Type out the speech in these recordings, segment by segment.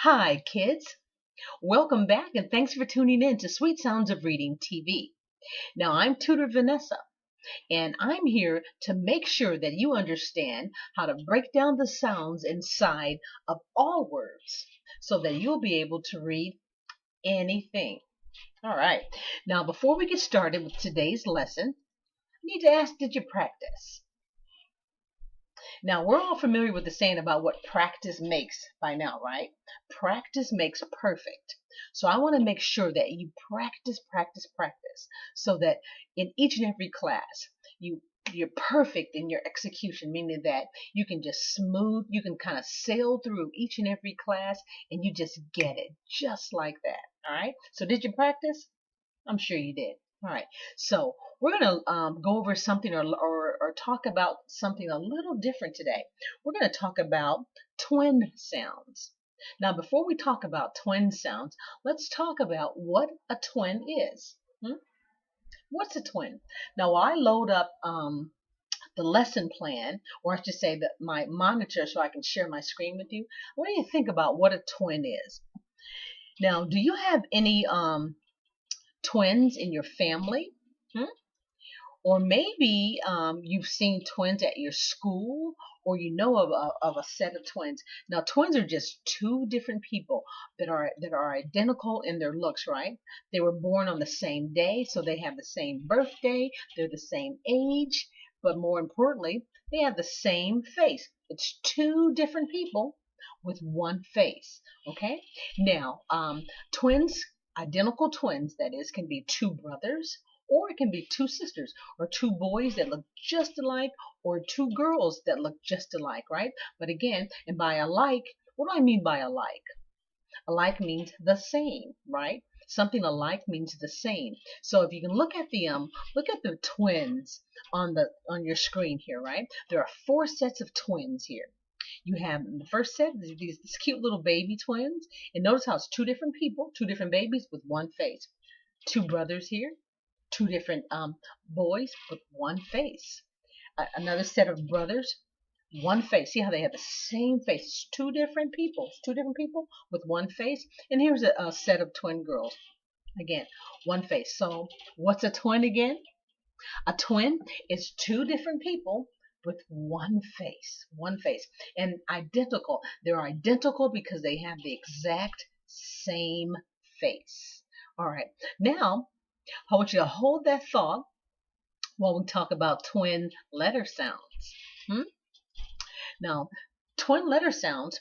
Hi, kids. Welcome back and thanks for tuning in to Sweet Sounds of Reading TV. Now, I'm Tutor Vanessa, and I'm here to make sure that you understand how to break down the sounds inside of all words so that you'll be able to read anything. All right. Now, before we get started with today's lesson, I need to ask, did you practice? Now, we're all familiar with the saying about what practice makes by now, right? Practice makes perfect. So I want to make sure that you practice, so that in each and every class, you're perfect in your execution, meaning that you can you can kind of sail through each and every class and you just get it just like that. All right. So did you practice? I'm sure you did. All right. So we're going to go over something or talk about something a little different today. We're going to talk about twin sounds. Now, before we talk about twin sounds, let's talk about what a twin is. What's a twin? Now, while I load up the lesson plan, or I should say that my monitor so I can share my screen with you, I want you to think about what a twin is. Now, do you have any twins in your family? Or maybe you've seen twins at your school, or you know of a set of twins. Now, twins are just two different people that are identical in their looks, right? They were born on the same day, so they have the same birthday, they're the same age, but more importantly, they have the same face. It's two different people with one face, okay? Now, twins, identical twins, that is, can be two brothers, or it can be two sisters, or two boys that look just alike, or two girls that look just alike, right? But again, and by alike, what do I mean by alike? Alike means the same, right? Something alike means the same. So if you can look at the twins on your screen here, right? There are four sets of twins here. You have the first set, these cute little baby twins, and notice how it's two different people, two different babies with one face. Two brothers here, two different boys with one face. Another set of brothers, one face. See how they have the same face? Two different people. Two different people with one face. And here's a set of twin girls. Again, one face. So what's a twin again? A twin is two different people with one face. One face. And identical. They're identical because they have the exact same face. All right. Now, I want you to hold that thought while we talk about twin letter sounds. Now, twin letter sounds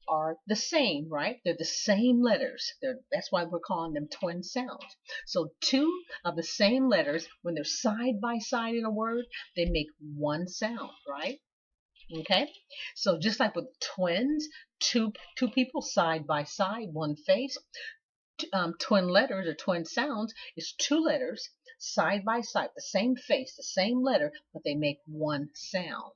are the same, right? They're the same letters. That's why we're calling them twin sounds. So two of the same letters, when they're side by side in a word, they make one sound, right? Okay? So just like with twins, two people side by side, one face. Twin letters or twin sounds is two letters side by side, the same face, the same letter, but they make one sound.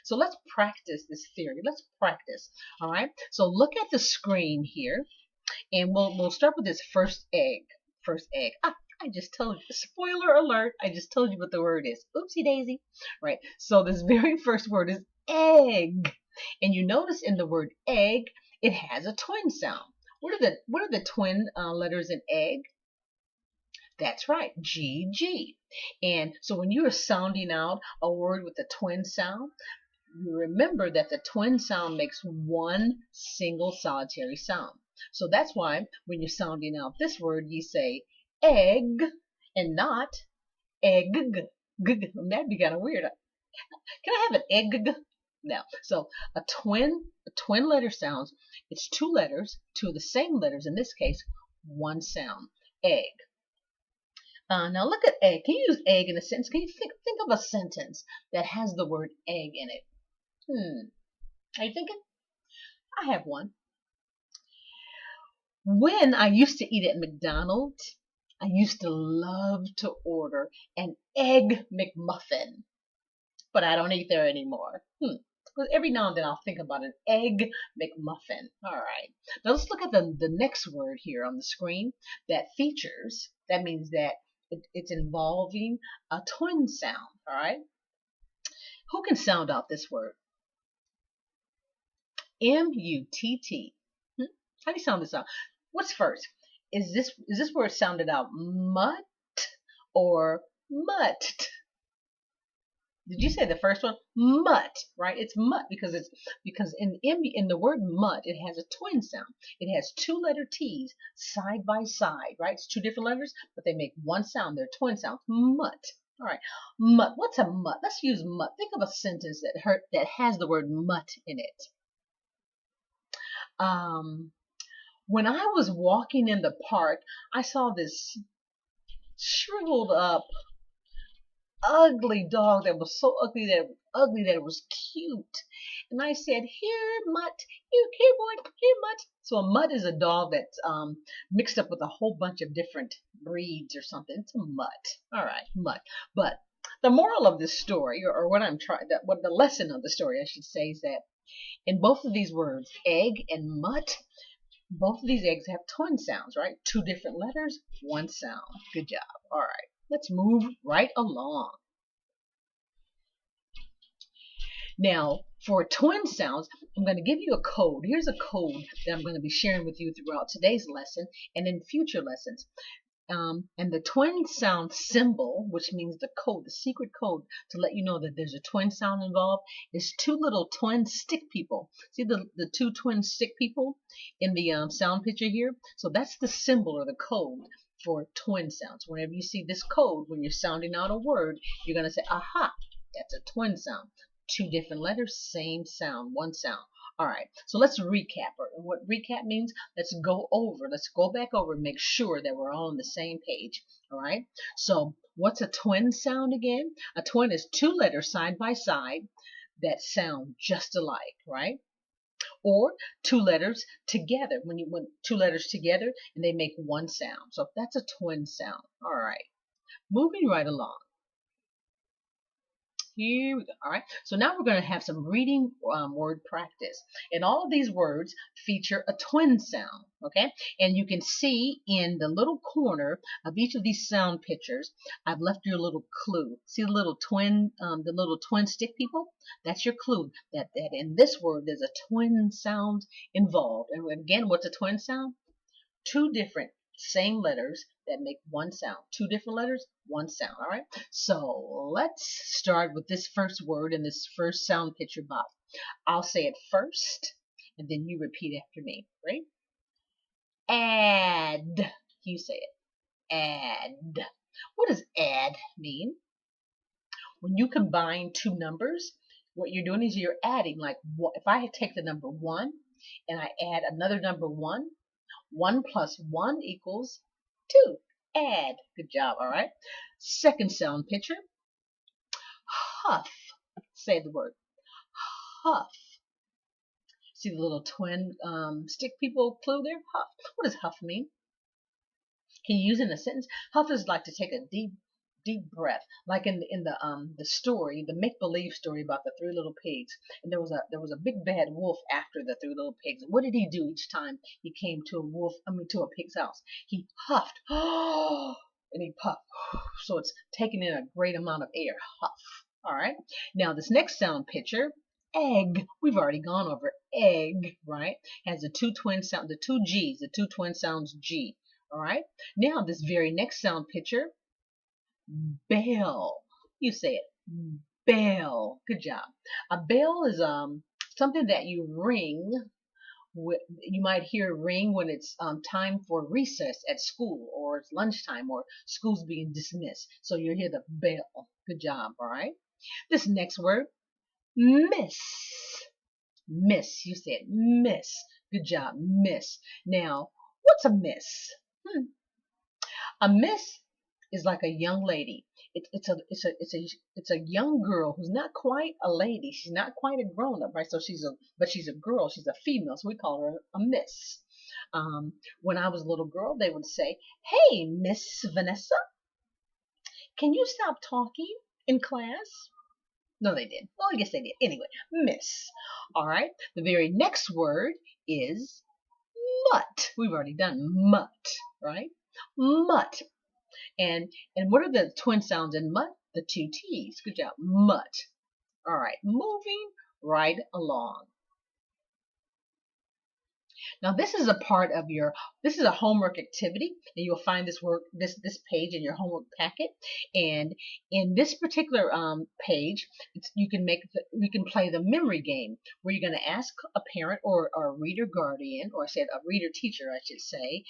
So let's practice this theory. Let's practice. All right. So look at the screen here, and we'll start with this first egg. First egg. I just told you. Spoiler alert! I just told you what the word is. Oopsie daisy. Right. So this very first word is egg, and you notice in the word egg, it has a twin sound. What are the twin letters in egg? That's right, GG. And so when you are sounding out a word with a twin sound, you remember that the twin sound makes one single solitary sound. So that's why when you're sounding out this word, you say egg and not egg. That'd be kind of weird. Can I have an egg? Now, so a twin letter sounds, it's two letters, two of the same letters, in this case, one sound, egg. Now look at egg. Can you use egg in a sentence? Can you think of a sentence that has the word egg in it? Are you thinking? I have one. When I used to eat at McDonald's, I used to love to order an egg McMuffin, but I don't eat there anymore. Every now and then I'll think about an egg McMuffin. All right. Now let's look at the next word here on the screen that features. That means that it's involving a twin sound. All right. Who can sound out this word? M-U-T-T. How do you sound this out? What's first? Is this where it sounded out mutt or mutt? Did you say the first one? Mutt, right? It's mutt because in the word mutt it has a twin sound. It has two letter T's side by side, right? It's two different letters, but they make one sound. They're twin sounds. Mutt. All right. Mutt. What's a mutt? Let's use mutt. Think of a sentence that has the word mutt in it. When I was walking in the park, I saw this shriveled up ugly dog that was so ugly that it was cute. And I said, "Here, mutt, here, boy, here, mutt." So a mutt is a dog that's mixed up with a whole bunch of different breeds or something. It's a mutt. All right, mutt. But the moral of this story, or what the lesson of the story, I should say, is that in both of these words, egg and mutt, both of these eggs have twin sounds, right? Two different letters, one sound. Good job. All right. Let's move right along. Now, for twin sounds, I'm going to give you a code. Here's a code that I'm going to be sharing with you throughout today's lesson and in future lessons. And the twin sound symbol, which means the code, the secret code to let you know that there's a twin sound involved, is two little twin stick people. See the two twin stick people in the sound picture here? So that's the symbol or the code for twin sounds. Whenever you see this code, when you're sounding out a word, you're going to say, aha, that's a twin sound. Two different letters, same sound, one sound. All right, so let's recap. And what recap means, let's go back over and make sure that we're all on the same page. All right, so what's a twin sound again? A twin is two letters side by side that sound just alike, right? Or two letters together, when two letters together and they make one sound. So that's a twin sound. All right, moving right along. Here we go. All right. So now we're going to have some reading word practice. And all of these words feature a twin sound. Okay. And you can see in the little corner of each of these sound pictures, I've left you a little clue. See the little twin stick people? That's your clue that in this word there's a twin sound involved. And again, what's a twin sound? Two different same letters that make one sound. Two different letters, one sound. All right. So let's start with this first word in this first sound picture box. I'll say it first, and then you repeat after me. Right? Add. You say it. Add. What does add mean? When you combine two numbers, what you're doing is you're adding. Like if I take the number 1 and I add another number 1, 1 plus 1 equals 2. Add. Good job. All right. Second sound picture. Huff. Say the word. Huff. See the little twin stick people clue there? Huff. What does huff mean? Can you use it in a sentence? Huff is like to take a deep breath, like in the story, the make-believe story about the three little pigs. And there was a big bad wolf after the three little pigs. And what did he do each time he came to a pig's house? He puffed, and he puffed. So it's taking in a great amount of air. Huff. All right. Now this next sound picture, egg. We've already gone over egg, right? Has the two twin sound, the two G's, the two twin sounds G. All right. Now this very next sound picture, bell. You say it. Bell. Good job. A bell is something that you ring. You might hear ring when it's time for recess at school, or it's lunchtime, or school's being dismissed. So you hear the bell. Good job. All right. This next word, miss. Miss. You said miss. Good job. Miss. Now, what's a miss? A miss is like a young lady. It's a young girl who's not quite a lady. She's not quite a grown up, right? So she's a girl. She's a female. So we call her a miss. When I was a little girl, they would say, "Hey, Miss Vanessa, can you stop talking in class?" No, they did. Well, I guess they did. Anyway, miss. All right. The very next word is mutt. We've already done mutt, right? Mutt. And what are the twin sounds in mutt? The two T's. Good job. Mutt. All right. Moving right along. Now this is a part of your, this is a homework activity, and you'll find this page in your homework packet. And in this particular page, you can play the memory game, where you're going to ask a parent or a reader guardian, or I said a reader teacher, I should say,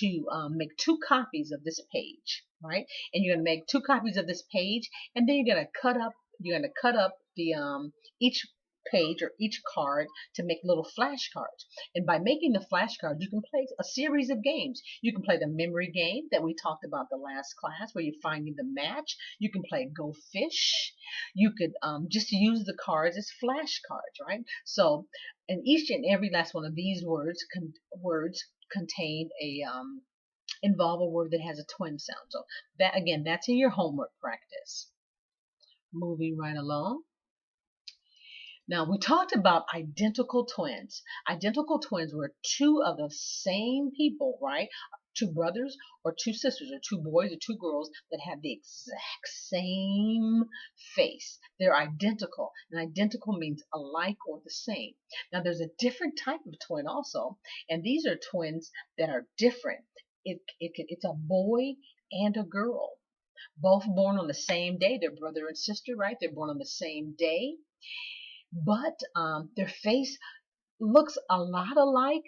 to make 2 copies of this page, right? And you're going to make 2 copies of this page, and then you're going to cut up the each page or each card to make little flashcards. And by making the flashcards, you can play a series of games. You can play the memory game that we talked about the last class, where you're finding the match. You can play Go Fish. You could just use the cards as flashcards, right? So, and each and every last one of these words contain a involve a word that has a twin sound. So that, again, that's in your homework practice. Moving right along. Now, we talked about identical twins. Identical twins were 2 of the same people, right? 2 brothers or 2 sisters, or 2 boys or 2 girls that have the exact same face. They're identical, and identical means alike or the same. Now, there's a different type of twin also, and these are twins that are different. It's a boy and a girl, both born on the same day. They're brother and sister, right? They're born on the same day. But their face looks a lot alike,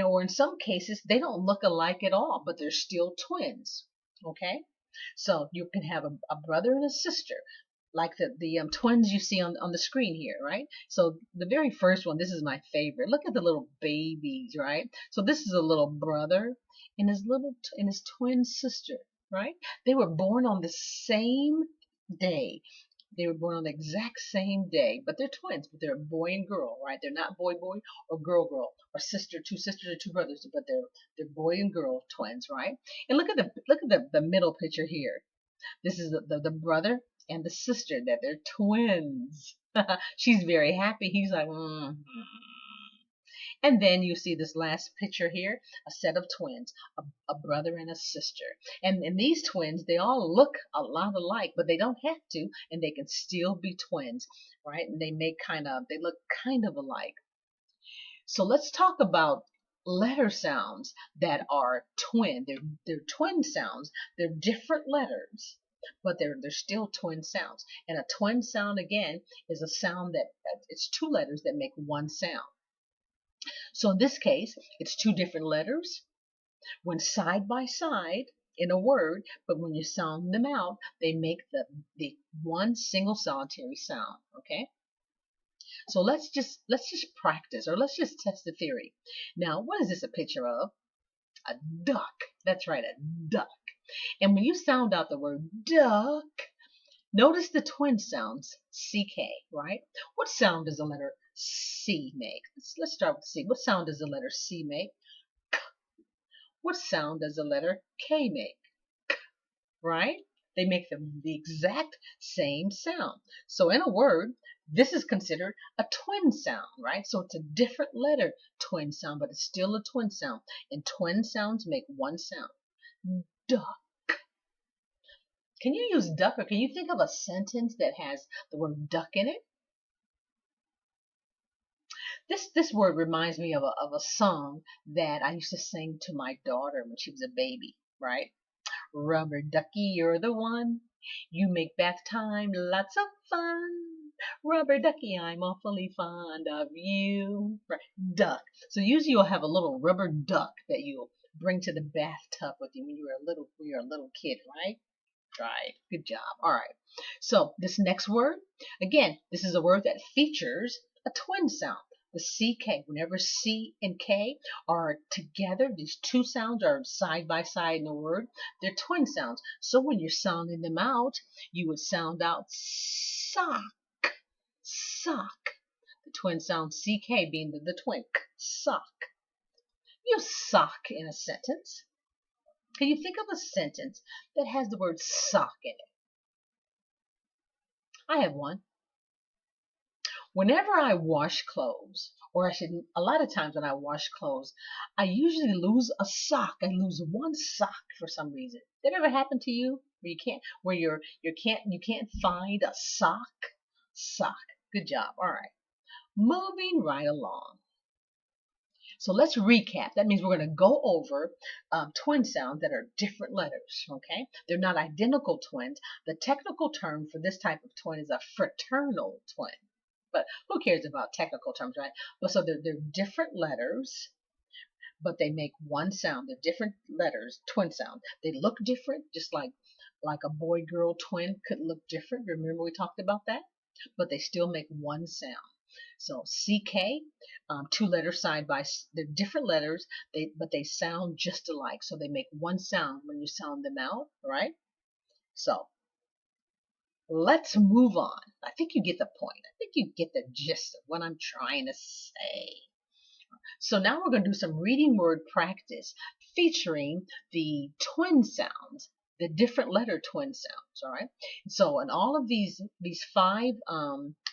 or in some cases, they don't look alike at all, but they're still twins, okay? So you can have a brother and a sister, like the twins you see on the screen here, right? So the very first one, this is my favorite. Look at the little babies, right? So this is a little brother and his twin sister, right? They were born on the same day. They were born on the exact same day, but they're twins, but they're boy and girl, right? They're not boy or girl or sister, 2 sisters or 2 brothers, but they're boy and girl twins, right? And look at the middle picture here. This is the brother and the sister, that they're twins. She's very happy. He's like, And then you see this last picture here, a set of twins, a brother and a sister. And these twins, they all look a lot alike, but they don't have to, and they can still be twins, right? And they look kind of alike. So let's talk about letter sounds that are twin. They're twin sounds. They're different letters, but they're still twin sounds. And a twin sound, again, is a sound that it's 2 letters that make one sound. So in this case, it's 2 different letters when side by side in a word, but when you sound them out, they make the one single solitary sound, okay? So let's just practice, or let's just test the theory. Now, what is this a picture of? A duck. That's right, a duck. And when you sound out the word duck, notice the twin sounds, CK, right? What sound does the letter C make? Let's start with C. What sound does the letter C make? K. What sound does the letter K make? K, right? They make the exact same sound. So in a word, this is considered a twin sound, right? So it's a different letter twin sound, but it's still a twin sound. And twin sounds make one sound. Duck. Can you use duck, or can you think of a sentence that has the word duck in it? This word reminds me of a song that I used to sing to my daughter when she was a baby, right? Rubber ducky, you're the one. You make bath time lots of fun. Rubber ducky, I'm awfully fond of you. Right. Duck. So usually you'll have a little rubber duck that you'll bring to the bathtub with you when you're a little kid, right? Right. Good job. All right. So this next word, again, this is a word that features a twin sound. The CK, whenever C and K are together, these 2 sounds are side by side in the word, they're twin sounds. So when you're sounding them out, you would sound out sock, sock. The twin sound CK being the twin, sock. You sock in a sentence. Can you think of a sentence that has the word sock in it? I have one. Whenever I wash clothes, or a lot of times when I wash clothes, I usually lose a sock. I lose one sock for some reason. Did that ever happen to you? Where you can't find a sock? Sock. Good job. All right. Moving right along. So let's recap. That means we're going to go over twin sounds that are different letters, okay? They're not identical twins. The technical term for this type of twin is a fraternal twin. But who cares about technical terms, right? But so they're different letters, but they make one sound. They're different letters, twin sound. They look different, just like a boy-girl twin could look different. Remember we talked about that? But they still make one sound. So CK, two letters side by, they're different letters, but they sound just alike. So they make one sound when you sound them out, right? So let's move on. I think you get the point. I think you get the gist of what I'm trying to say. So now we're going to do some reading word practice featuring the twin sounds, the different letter twin sounds, all right? So in all of these five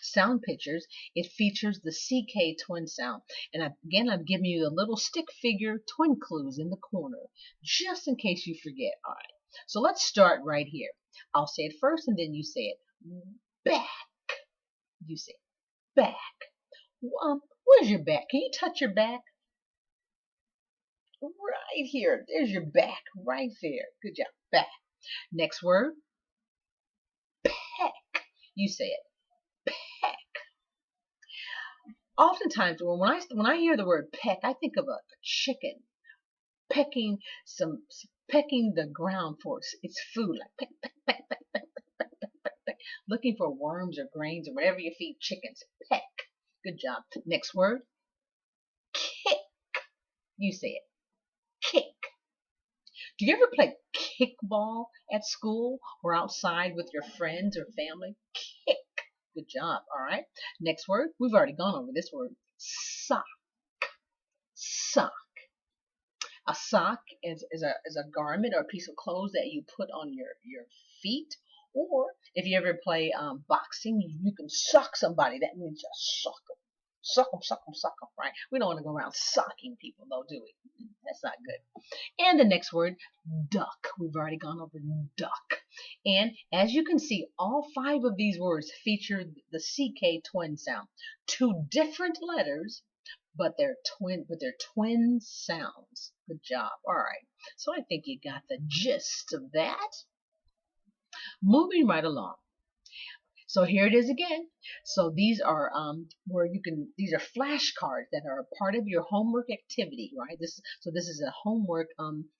sound pictures, it features the CK twin sound. And again, I'm giving you a little stick figure twin clues in the corner, just in case you forget. All right, so let's start right here. I'll say it first, and then you say it. Back. You say back. Where's your back? Can you touch your back? Right here. There's your back right there. Good job. Back. Next word. Peck. You say it. Peck. Oftentimes when I hear the word peck, I think of a chicken pecking pecking the ground for its food, like peck, peck, peck, peck, peck, peck, peck, peck, peck, looking for worms or grains or whatever you feed chickens. Peck. Good job. Next word. Kick. You say it. Kick. Do you ever play kickball at school or outside with your friends or family? Kick. Good job. All right. Next word. We've already gone over this word. Sock. Sock. A sock is a garment or a piece of clothes that you put on your feet. Or if you ever play boxing, you can sock somebody. That means just sock them. Suck them, suck them, suck them, right? We don't want to go around socking people, though, do we? That's not good. And the next word, duck. We've already gone over duck. And as you can see, all five of these words feature the CK twin sound. Two different letters, but they're twin sounds. Good job. All right. So I think you got the gist of that. Moving right along. So here it is again. So these are these are flashcards that are a part of your homework activity, right? This is a homework,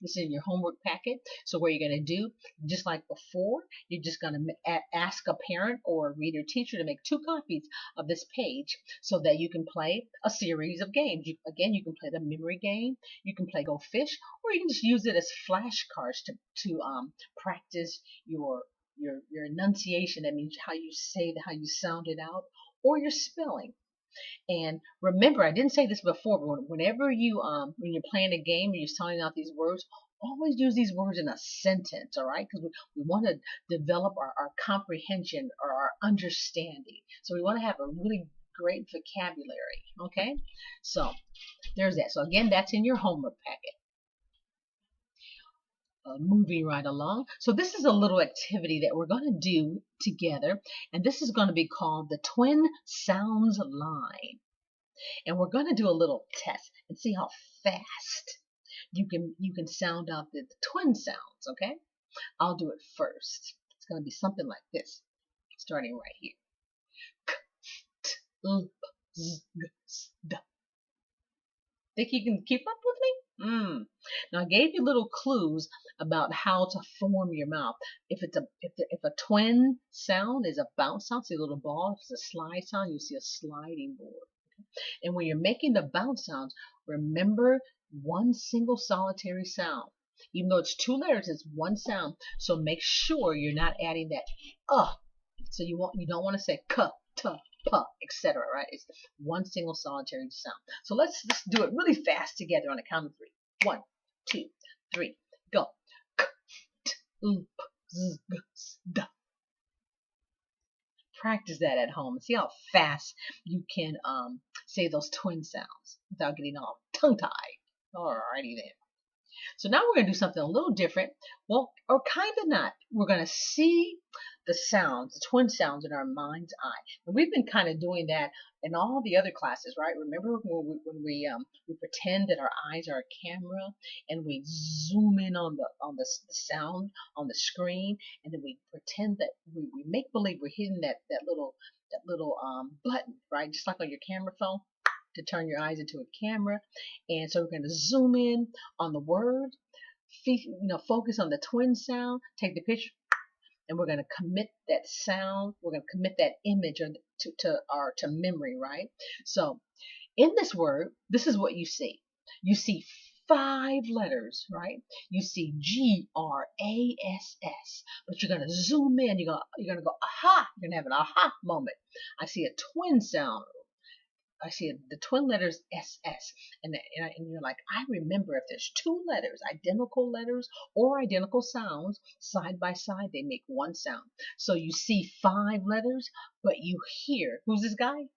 this is in your homework packet. So what you're going to do, just like before, you're just going to ask a parent or a reader teacher to make 2 copies of this page so that you can play a series of games. You can play the memory game, you can play Go Fish, or you can just use it as flashcards to practice your enunciation. That means how you say how you sound it out, or your spelling. And remember, I didn't say this before, but whenever you when you're playing a game and you're sounding out these words, always use these words in a sentence, all right? Because we want to develop our comprehension or our understanding. So we want to have a really great vocabulary, okay? So there's that. So again, that's in your homework packet. Moving right along. So this is a little activity that we're going to do together, and this is going to be called the Twin Sounds Line. And we're going to do a little test and see how fast you can sound out the twin sounds, okay? I'll do it first. It's going to be something like this, starting right here. K, t, l, p, z, g, s, d. Think you can keep up with me? Now I gave you little clues about how to form your mouth. If a twin sound is a bounce sound, see a little ball. If it's a slide sound, you see a sliding board. And when you're making the bounce sounds, remember one single solitary sound. Even though it's 2 letters, it's one sound. So make sure you're not adding that So you don't want to say k, t, p, etc. Right? It's one single solitary sound. So let's do it really fast together on a count of 3. 1, 2, 3, go. K, t, l, p, z, g, s, d. Practice that at home and see how fast you can say those twin sounds without getting all tongue-tied. Alrighty then. So now we're going to do something a little different. Well, or kind of not. We're going to see the sounds, the twin sounds in our mind's eye. And we've been kind of doing that in all the other classes, right? Remember when we pretend that our eyes are a camera and we zoom in on the sound on the screen, and then we pretend that we make believe we're hitting that little button, right? Just like on your camera phone to turn your eyes into a camera. And so we're going to zoom in on the word, focus on the twin sound, take the picture, and we're going to commit that sound. We're going to commit that image to memory, right? So in this word, this is what you see. You see 5 letters, right? You see GRASS, but you're going to zoom in. You're going to go, aha! You're going to have an aha moment. I see a twin sound. I see the twin letters SS, and you're like, I remember if there's 2 letters, identical letters or identical sounds side by side, they make one sound. So you see 5 letters, but you hear, who's this guy?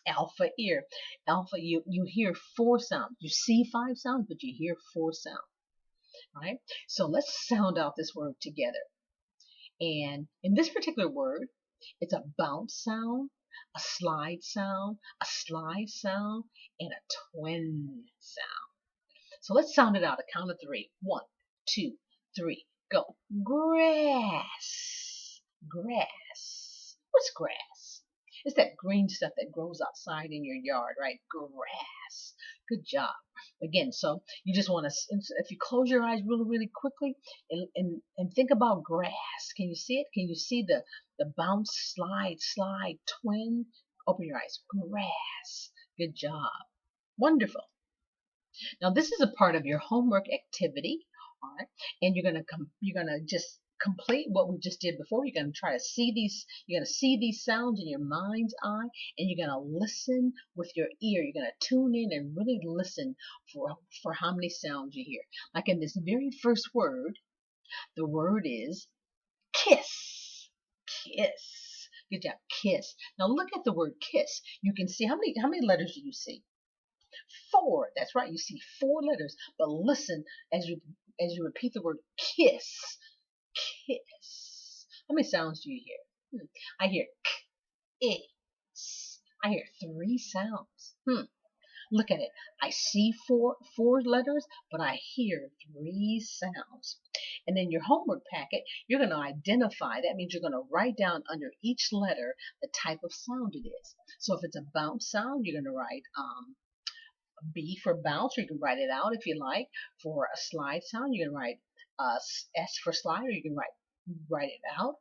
Alpha ear. Alpha, you hear 4 sounds. You see 5 sounds, but you hear 4 sounds, right? So let's sound out this word together. And in this particular word, it's a bounce sound, a slide sound, and a twin sound. So let's sound it out. A count of 3. 1, 2, 3, go. Grass. Grass. What's grass? It's that green stuff that grows outside in your yard, right? Grass. Good job. Again, so you just want to, if you close your eyes really, really quickly and think about grass. Can you see it? Can you see the bounce, slide, twin? Open your eyes. Grass. Good job. Wonderful. Now this is a part of your homework activity, all right? And you're gonna just complete what we just did before. You're gonna try to see these. You're gonna see these sounds in your mind's eye, and you're gonna listen with your ear. You're gonna tune in and really listen for how many sounds you hear. Like in this very first word, the word is kiss. Kiss. Good job. Kiss. Now look at the word kiss. You can see how many letters do you see? 4. That's right. You see 4 letters. But listen as you repeat the word kiss. Kiss. How many sounds do you hear? I hear k, s. I hear 3 sounds. Look at it. I see four letters, but I hear 3 sounds. And in your homework packet, you're going to identify. That means you're going to write down under each letter the type of sound it is. So if it's a bounce sound, you're going to write B for bounce, or you can write it out if you like. For a slide sound, you can write S for slide, or you can write it out.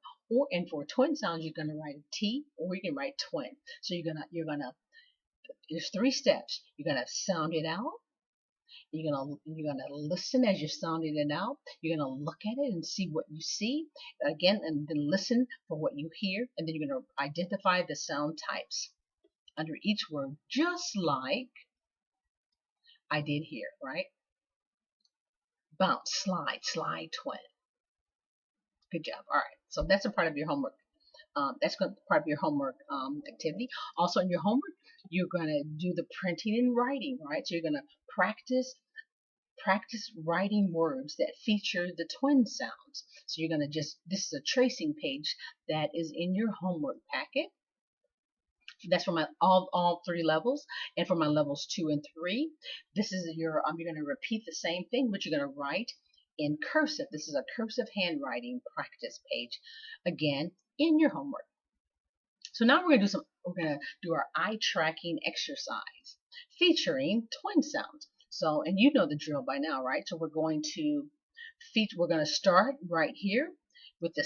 And for twin sounds, you're gonna write a T, or you can write twin. So there's 3 steps. You're gonna sound it out. You're gonna listen as you're sounding it out. You're gonna look at it and see what you see again, and then listen for what you hear, and then you're gonna identify the sound types under each word, just like I did here, right? Bounce, slide, twin. Good job. All right. So that's a part of your homework. That's part of your homework activity. Also in your homework, you're going to do the printing and writing, right? So you're going to practice writing words that feature the twin sounds. So you're going to this is a tracing page that is in your homework packet. That's for my all 3 levels, and for my levels 2 and 3, this is you're going to repeat the same thing, but you're going to write in cursive. This is a cursive handwriting practice page, again in your homework. So now we're going to do our eye tracking exercise featuring twin sounds. So, and you know the drill by now, right? So we're going to start right here with the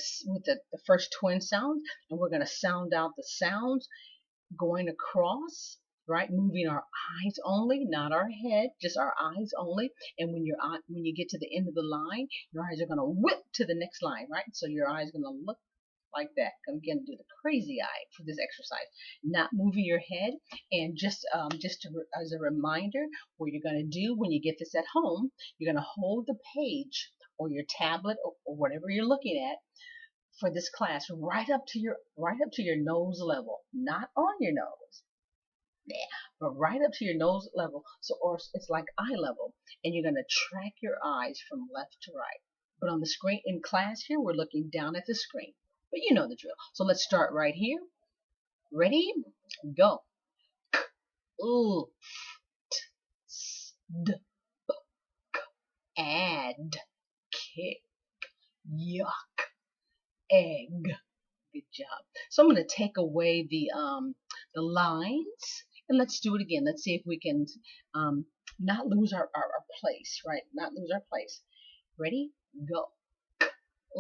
first twin sound, and we're going to sound out the sounds going across, right? Moving our eyes only, not our head, just our eyes only. And when you get to the end of the line, your eyes are going to whip to the next line, right? So your eyes are going to look like that. Again, do the crazy eye for this exercise, not moving your head. And just as a reminder, what you're going to do when you get this at home, you're going to hold the page or your tablet or whatever you're looking at for this class right up to your nose level, not on your nose. Yeah, but right up to your nose level. So, or it's like eye level, and you're going to track your eyes from left to right. But on the screen in class here, we're looking down at the screen. But you know the drill. So let's start right here. Ready? Go. Ooh. D. Add. Kick. Yuck. Egg. Good job. So I'm going to take away the lines, and let's do it again. Let's see if we can not lose our place, right? Not lose our place. Ready? Go.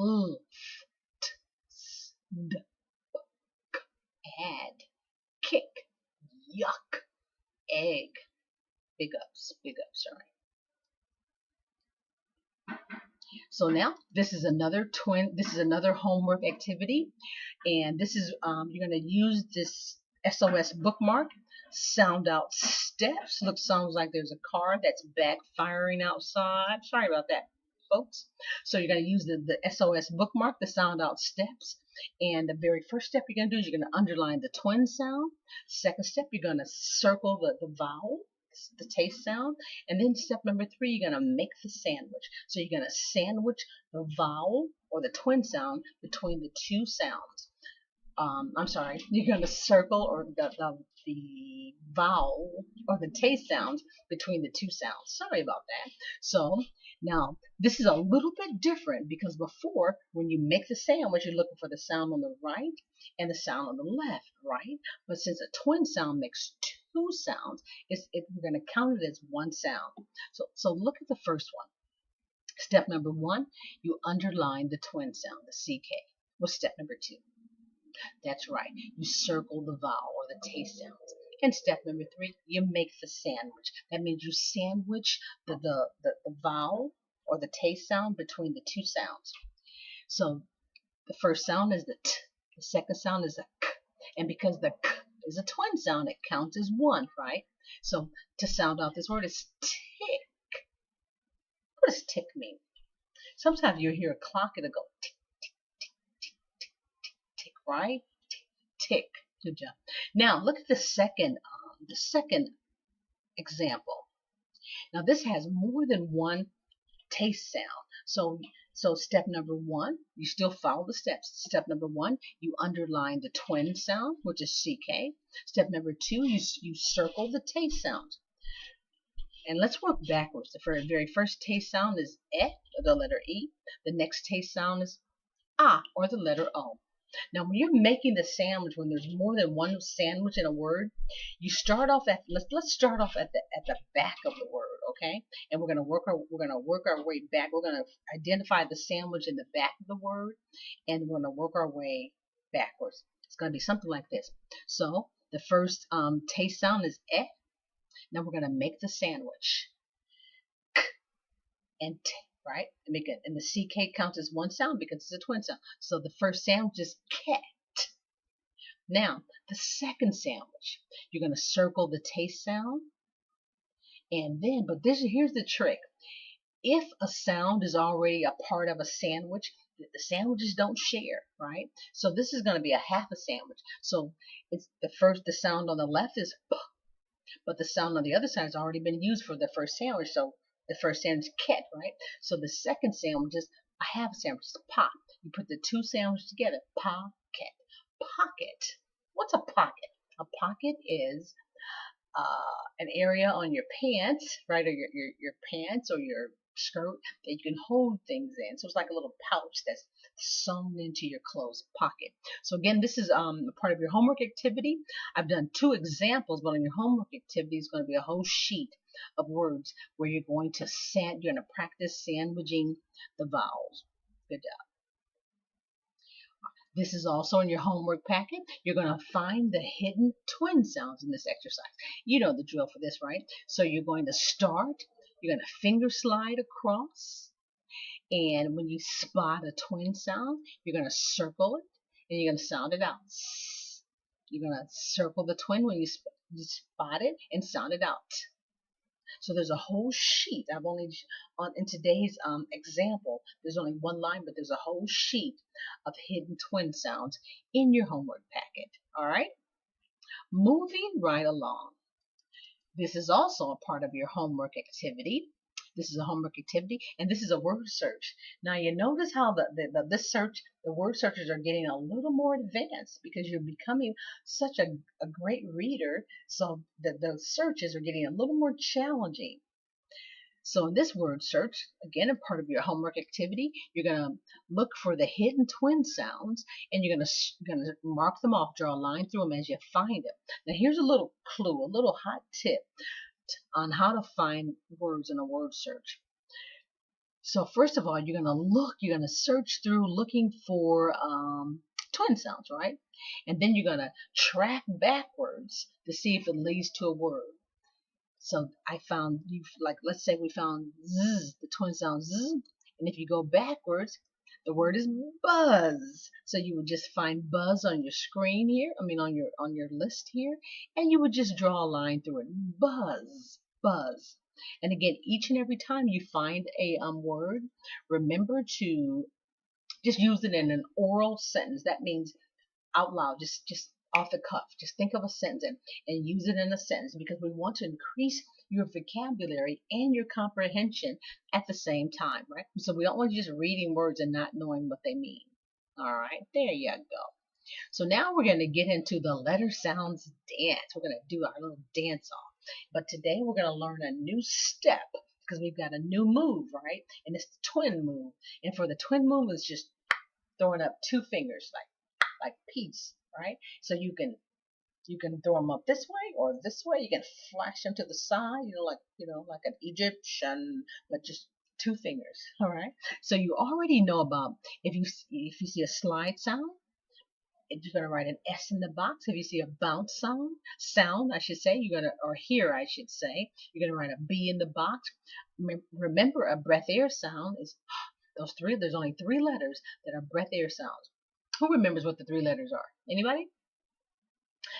Ooh. D. Add. Kick. Yuck. Egg. Big ups. Big ups. Sorry. So now this is another homework activity, and this is you're going to use this SOS bookmark. Sound out steps. Sounds like there's a car that's backfiring outside. Sorry about that, folks. So you're going to use the SOS bookmark, the sound out steps. And the very first step you're going to do is you're going to underline the twin sound. Second step, you're going to circle the vowel, the taste sound. And then step number 3, you're going to make the sandwich. So you're going to sandwich the vowel or the twin sound between the two sounds. I'm sorry, you're going to circle or the vowel or the taste sounds between the two sounds. Sorry about that. So now this is a little bit different because before, when you make the sandwich, you're looking for the sound on the right and the sound on the left, right? But since a twin sound makes two sounds, we're going to count it as one sound. So look at the first one. Step number 1, you underline the twin sound, the CK. What's step number 2? That's right. You circle the vowel or the taste sounds. And step number 3, you make the sandwich. That means you sandwich the vowel or the taste sound between the two sounds. So the first sound is the T. The second sound is a K. And because the K is a twin sound, it counts as 1, right? So to sound out this word is tick. What does tick mean? Sometimes you'll hear a clock, it'll go tick, right? Tick. Good job. Now look at the second example. Now this has more than one taste sound. So step number 1, you still follow the steps. Step number 1, you underline the twin sound, which is CK. Step number 2, you circle the taste sound. And let's work backwards. The very first taste sound is E, or the letter E. The next taste sound is A, or the letter O. Now, when you're making the sandwich, when there's more than one sandwich in a word, you start off at let's start off at the back of the word, okay? And we're gonna work our way back. We're gonna identify the sandwich in the back of the word, and we're gonna work our way backwards. It's gonna be something like this. So the first taste sound is E. Now we're gonna make the sandwich, K and T. Right? And the CK counts as one sound because it's a twin sound. So the first sandwich is cat. Now, the second sandwich, you're going to circle the taste sound. And then, here's the trick. If a sound is already a part of a sandwich, the sandwiches don't share, right? So this is going to be a half a sandwich. So it's the sound on the left is B, but the sound on the other side has already been used for the first sandwich. So the first sandwich is cat, right? So the second sandwich is a half sandwich, it's a pot. You put the two sandwiches together, pocket. Pocket. What's a pocket? A pocket is an area on your pants, right, or your pants or your skirt that you can hold things in. So it's like a little pouch that's sewn into your clothes pocket. So again, this is part of your homework activity. I've done 2 examples, but on your homework activity is going to be a whole sheet of words where you're going to practice sandwiching the vowels. Good job. This is also in your homework packet. You're going to find the hidden twin sounds in this exercise. You know the drill for this, right? So you're going to start, you're going to finger slide across, and when you spot a twin sound, you're going to circle it, and you're going to sound it out. You're going to circle the twin when you spot it and sound it out. So there's a whole sheet. In today's example, there's only one line, but there's a whole sheet of hidden twin sounds in your homework packet. All right? Moving right along. This is also a part of your homework activity. This is a homework activity, and this is a word search. Now you notice how the word searches are getting a little more advanced because you're becoming such a great reader, so that the searches are getting a little more challenging. So in this word search, again, a part of your homework activity, you're going to look for the hidden twin sounds, and you're going to mark them off, draw a line through them as you find them. Now here's a little clue, a little hot tip on how to find words in a word search. So first of all, you're going to search through looking for twin sounds, right? And then you're going to track backwards to see if it leads to a word. So I found let's say we found z, the twin sound z, and if you go backwards, the word is buzz. So you would just find buzz on your screen here, on your list here, and you would just draw a line through it. Buzz, buzz. And again, each and every time you find a word, remember to just use it in an oral sentence. That means out loud, just off the cuff. Just think of a sentence and use it in a sentence, because we want to increase your vocabulary and your comprehension at the same time, right? So we don't want you just reading words and not knowing what they mean. All right, there you go. So now we're going to get into the letter sounds dance. We're going to do our little dance off. But today we're going to learn a new step, because we've got a new move, right? And it's the twin move. And for the twin move, it's just throwing up two fingers like peace, right? So you can throw them up this way or this way. You can flash them to the side, like an Egyptian, but just two fingers. All right. So you already know about if you see a slide sound, you're gonna write an S in the box. If you see a bounce sound, I should say, I should say, you're gonna write a B in the box. Remember, a breath air sound is those three. There's only three letters that are breath air sounds. Who remembers what the three letters are? Anybody?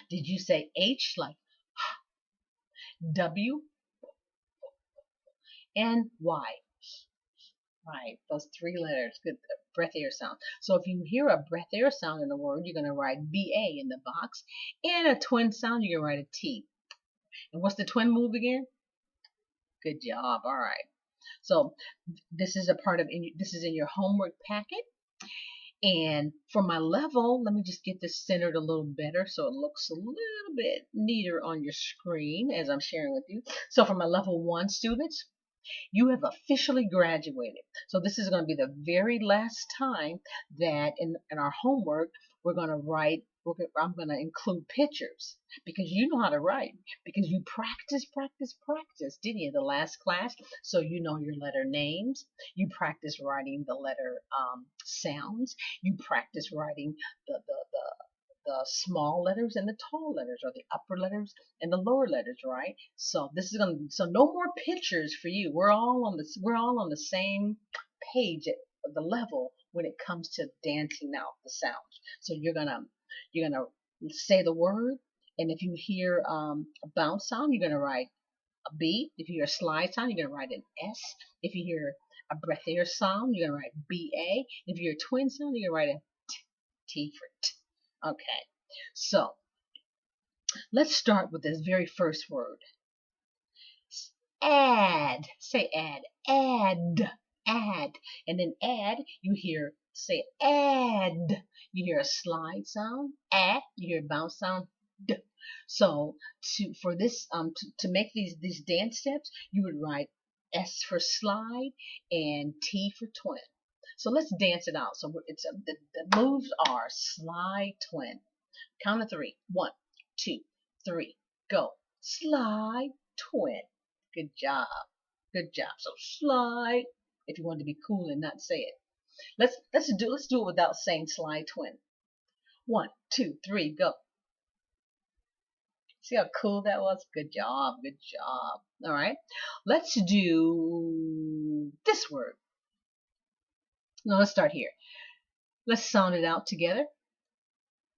Did you say H like W and Y? Right, those three letters, good breath air sound. So if you hear a breath air sound in a word, you're going to write BA in the box. And a twin sound, you're going to write a T. And what's the twin move again? Good job. All right. So this is this is in your homework packet. And for my level, let me just get this centered a little better so it looks a little bit neater on your screen as I'm sharing with you. So for my level 1 students, you have officially graduated. So this is going to be the very last time that in our homework we're going to write. I'm going to include pictures, because you know how to write, because you practice, didn't you, the last class? So you know your letter names. You practice writing the letter sounds. You practice writing the small letters and the tall letters, or the upper letters and the lower letters, right? So so no more pictures for you. We're all on the same page at the level when it comes to dancing out the sounds. So you're gonna say the word, and if you hear a bounce sound, you're gonna write a B. If you hear a slide sound, you're gonna write an S. If you hear a breath air sound, you're gonna write BA. If you hear a twin sound, you're gonna write a T for T. Okay, so let's start with this very first word. Add. Say add. Add. Add. And then add, say add. You hear a slide sound, add. You hear a bounce sound, d. So for this to make these dance steps, you would write S for slide and T for twin. So let's dance it out. So the moves are slide, twin. Count of three. 1, 2, 3, go. Slide, twin. Good job. Good job. So slide. If you want to be cool and not say it. Let's do it without saying slide, twin. 1, 2, 3, go. See how cool that was? Good job. Good job. All right. Let's do this word. No, let's start here. Let's sound it out together.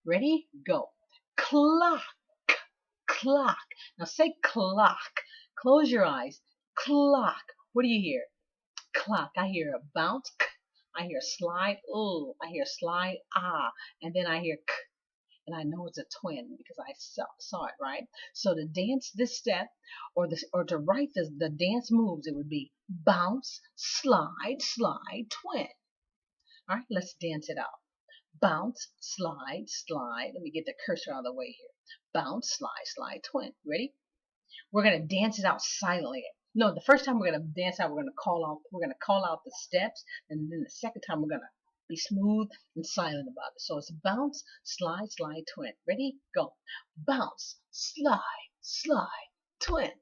Ready? Go. Clock. Clock. Now say clock. Close your eyes. Clock. What do you hear? Clock. I hear a bounce. K. I hear slide. Oh. I hear slide. Ah. And then I hear k. and I know it's a twin because I saw it, right? So to dance this step, or to write the dance moves, it would be bounce, slide, slide, twin. All right, let's dance it out. Bounce, slide, slide. Let me get the cursor out of the way here. Bounce, slide, slide, twin. Ready? We're gonna dance it out silently. No, the first time we're gonna dance out, we're gonna call out the steps, and then the second time we're gonna be smooth and silent about it. So it's bounce, slide, slide, twin. Ready? Go. Bounce, slide, slide, twin.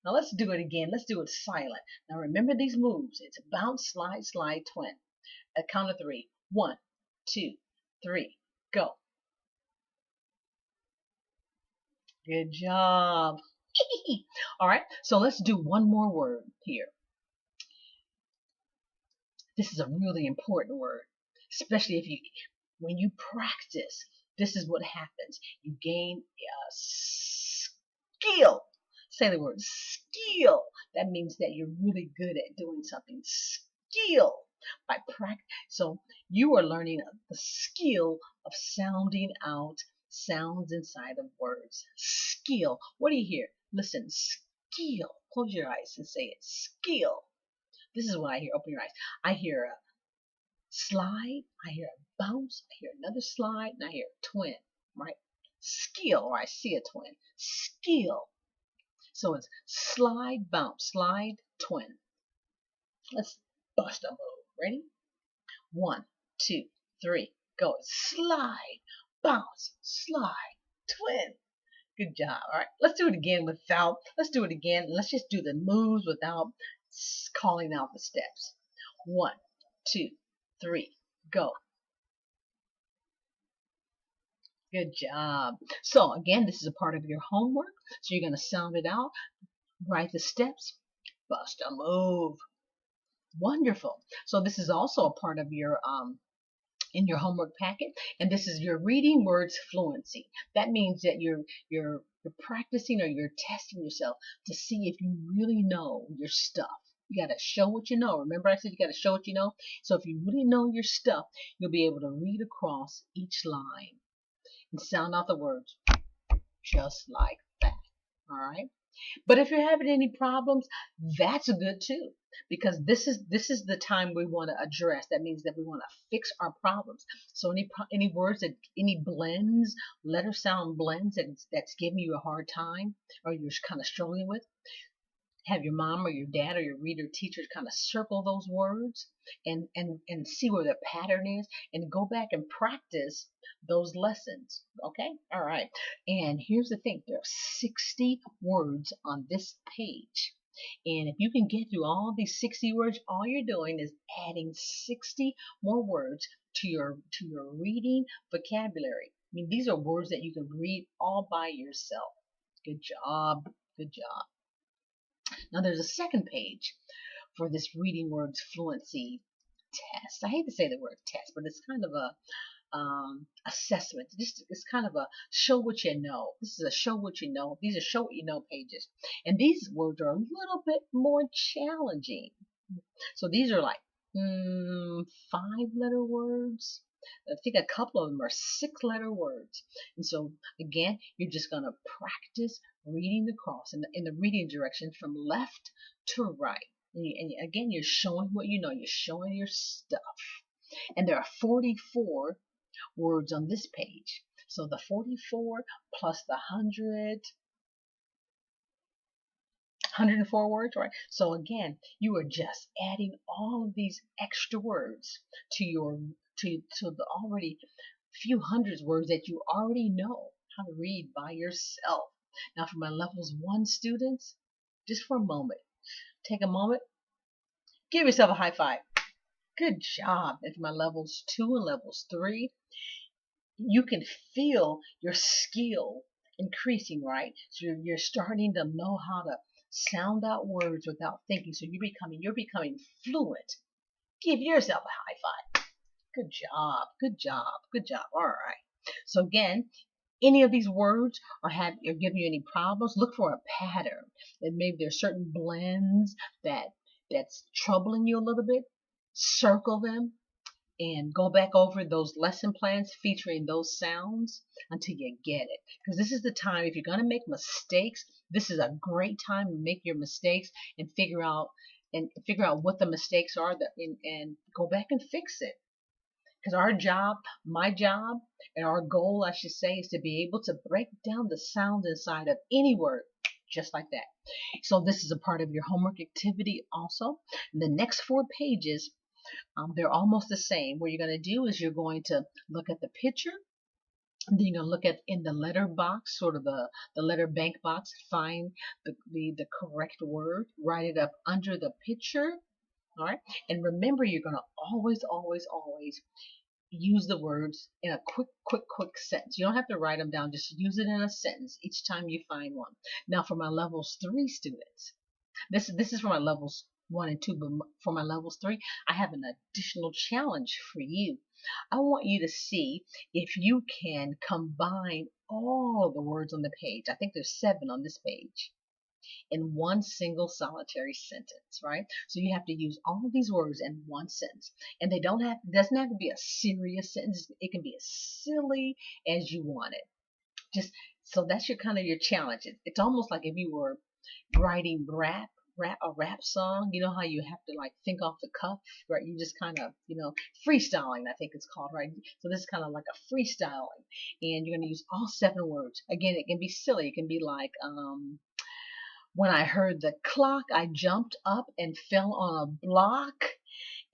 Now let's do it again. Let's do it silent. Now remember these moves. It's bounce, slide, slide, twin. At count of 3. 1, 2, 3, go. Good job. All right, so let's do one more word here. This is a really important word, especially when you practice. This is what happens. You gain skill. Say the word skill. That means that you're really good at doing something. Skill. By practice. So you are learning the skill of sounding out sounds inside of words. Skill. What do you hear? Listen. Skill. Close your eyes and say it. Skill. This is what I hear. Open your eyes. I hear a slide. I hear a bounce. I hear another slide. And I hear a twin. Right? Skill. Or I see a twin. Skill. So it's slide, bounce, slide, twin. Let's bust a move. Ready? 1, 2, 3, go. Slide, bounce, slide, twin. Good job. All right, let's do it again let's do it again. Let's just do the moves without calling out the steps. 1, 2, 3, go. Good job. So again, this is a part of your homework. So you're going to sound it out, write the steps, bust a move. Wonderful. So this is also a part of your in your homework packet, and this is your reading words fluency. That means that you're practicing, or you're testing yourself to see if you really know your stuff. You got to show what you know. Remember I said you got to show what you know? So if you really know your stuff, you'll be able to read across each line and sound out the words just like that. All right? But if you're having any problems, that's good too, because this is the time we want to address. That means that we want to fix our problems. So any words that any blends, letter sound blends that's giving you a hard time, or you're kind of struggling with, have your mom or your dad or your reader teachers kind of circle those words and see where the pattern is, and go back and practice those lessons. Okay? All right. And here's the thing. There are 60 words on this page. And if you can get through all these 60 words, all you're doing is adding 60 more words to your reading vocabulary. I mean, these are words that you can read all by yourself. Good job. Good job. Now there's a second page for this reading words fluency test. I hate to say the word test, but it's kind of a assessment. It's kind of a show what you know. This is a show what you know. These are show what you know pages. And these words are a little bit more challenging. So these are like 5-letter words. I think a couple of them are 6-letter words. And so again, you're just going to practice reading across in the reading direction from left to right. And again, you're showing what you know. You're showing your stuff. And there are 44 words on this page. So the 44 plus the 104 words, right? So again, you are just adding all of these extra words to the already few hundreds words that you already know how to read by yourself. Now for my levels 1 students, just for a moment, take a moment, give yourself a high five. Good job. And for my levels 2 and levels 3, you can feel your skill increasing, right? So you're starting to know how to sound out words without thinking. So you're becoming fluent. Give yourself a high five. Good job. Good job. Good job. All right. So again, any of these words are giving you any problems, look for a pattern. And maybe there's certain blends that's troubling you a little bit. Circle them. and go back over those lesson plans featuring those sounds until you get it. Because this is the time, if you're going to make mistakes, this is a great time to make your mistakes and figure out what the mistakes are and go back and fix it. Because our job, my job, and our goal, I should say, is to be able to break down the sounds inside of any word just like that. So this is a part of your homework activity also. The next 4 pages, they're almost the same. What you're going to do is you're going to look at the picture. Then you're going to look at in the letter box, sort of the letter bank box, find the correct word, write it up under the picture. All right. And remember, you're going to always, always, always use the words in a quick sentence. You don't have to write them down. Just use it in a sentence each time you find one. Now, for my levels 3 students, this is for my levels 1 and 2, but for my levels 3, I have an additional challenge for you. I want you to see if you can combine all the words on the page. I think there's 7 on this page in one single solitary sentence, right? So you have to use all of these words in one sentence. And it doesn't have to be a serious sentence. It can be as silly as you want it. Just so that's your kind of your challenge. It's almost like if you were writing a rap song. You know how you have to like think off the cuff, right? You just kind of, freestyling, I think it's called, right? So this is kind of like a freestyling, and you're going to use all 7 words. Again, it can be silly. It can be like, when I heard the clock, I jumped up and fell on a block,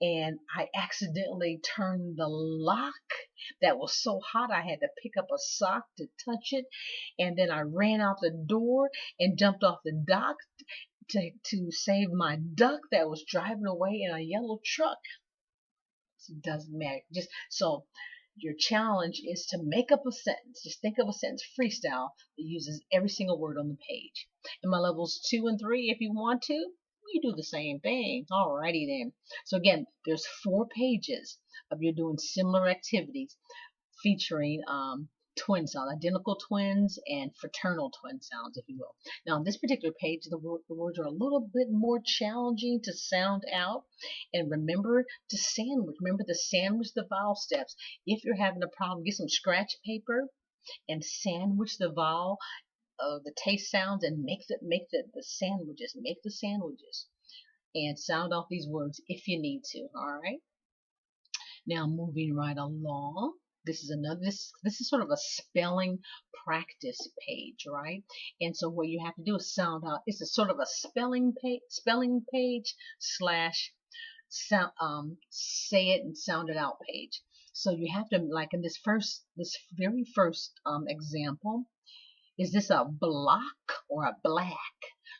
and I accidentally turned the lock. That was so hot I had to pick up a sock to touch it, and then I ran out the door and jumped off the dock to save my duck that was driving away in a yellow truck. It doesn't matter. Just so your challenge is to make up a sentence. Just think of a sentence freestyle that uses every single word on the page. In my levels 2 and 3, if you want to, you do the same thing. Alrighty then. So again, there's 4 pages of you doing similar activities featuring twin sounds, identical twins and fraternal twin sounds, if you will. Now, on this particular page, the words are a little bit more challenging to sound out. And remember to sandwich. Remember to sandwich the vowel steps. If you're having a problem, get some scratch paper and sandwich the vowel, the taste sounds, and make the sandwiches. Make the sandwiches and sound off these words if you need to. All right. Now, moving right along. This is sort of a spelling practice page, right? And so what you have to do is sound out. It's a sort of a spelling page slash sound, say it and sound it out page. So you have to, like in this very first example, is this a block or a black?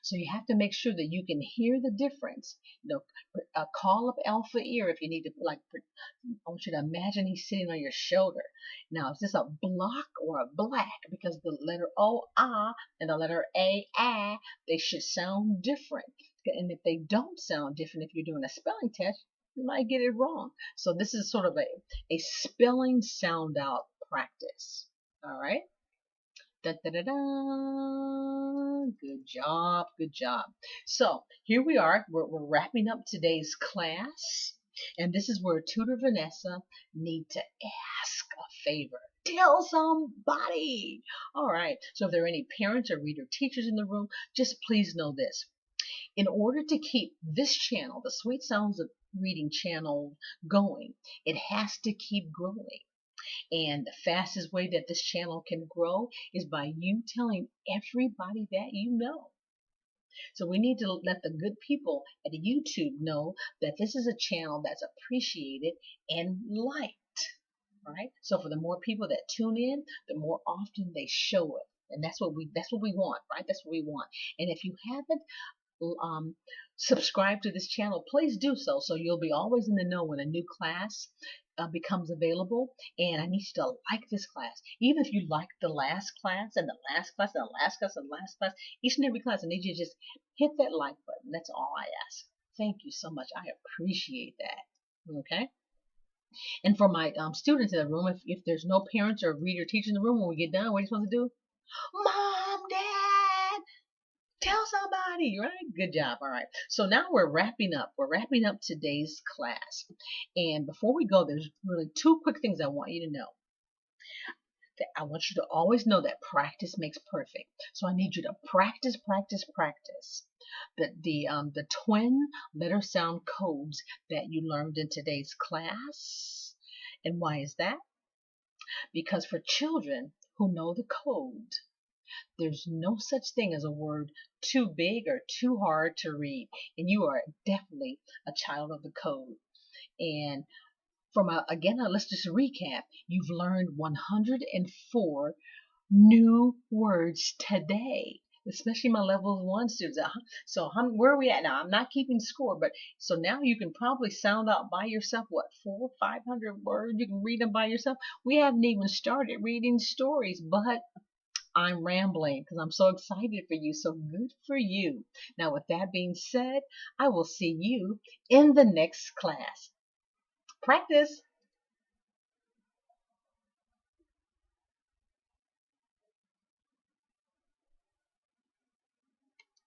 So you have to make sure that you can hear the difference. Call up alpha ear if you need to, I want you to imagine he's sitting on your shoulder. Now, is this a block or a black? Because the letter O, ah, and the letter A, ah, they should sound different. And if they don't sound different, if you're doing a spelling test, you might get it wrong. So this is sort of a spelling sound out practice. All right. Da, da, da, da. Good job, good job. So here we are. We're wrapping up today's class, and this is where Tutor Vanessa need to ask a favor. Tell somebody. All right. So if there are any parents or reader teachers in the room, just please know this. In order to keep this channel, the Sweet Sounds of Reading channel, going, it has to keep growing. And the fastest way that this channel can grow is by you telling everybody that you know. So we need to let the good people at YouTube know that this is a channel that's appreciated and liked, right? So for the more people that tune in, the more often they show it. And that's what we want, right? That's what we want. And if you haven't subscribe to this channel, please do so you'll be always in the know when a new class becomes available. And I need you to like this class. Even if you like the last class and the last class and the last class and the last class, each and every class, I need you to just hit that like button. That's all I ask. Thank you so much. I appreciate that. Okay. And for my students in the room, if there's no parents or reader teacher in the room when we get done, what are you supposed to do? Mom, Dad, Tell somebody, right? Good job. All right. So now we're wrapping up. We're wrapping up today's class. And before we go, there's really two quick things I want you to know. I want you to always know that practice makes perfect. So I need you to practice, practice, practice. The twin letter sound codes that you learned in today's class. And why is that? Because for children who know the code, there's no such thing as a word too big or too hard to read. And you are definitely a child of the code. And let's just recap. You've learned 104 new words today, especially my level 1 students. So where are we at now? I'm not keeping score, but so now you can probably sound out by yourself, what, 400-500 words? You can read them by yourself. We haven't even started reading stories, but I'm rambling because I'm so excited for you. So good for you. Now, with that being said, I will see you in the next class. Practice.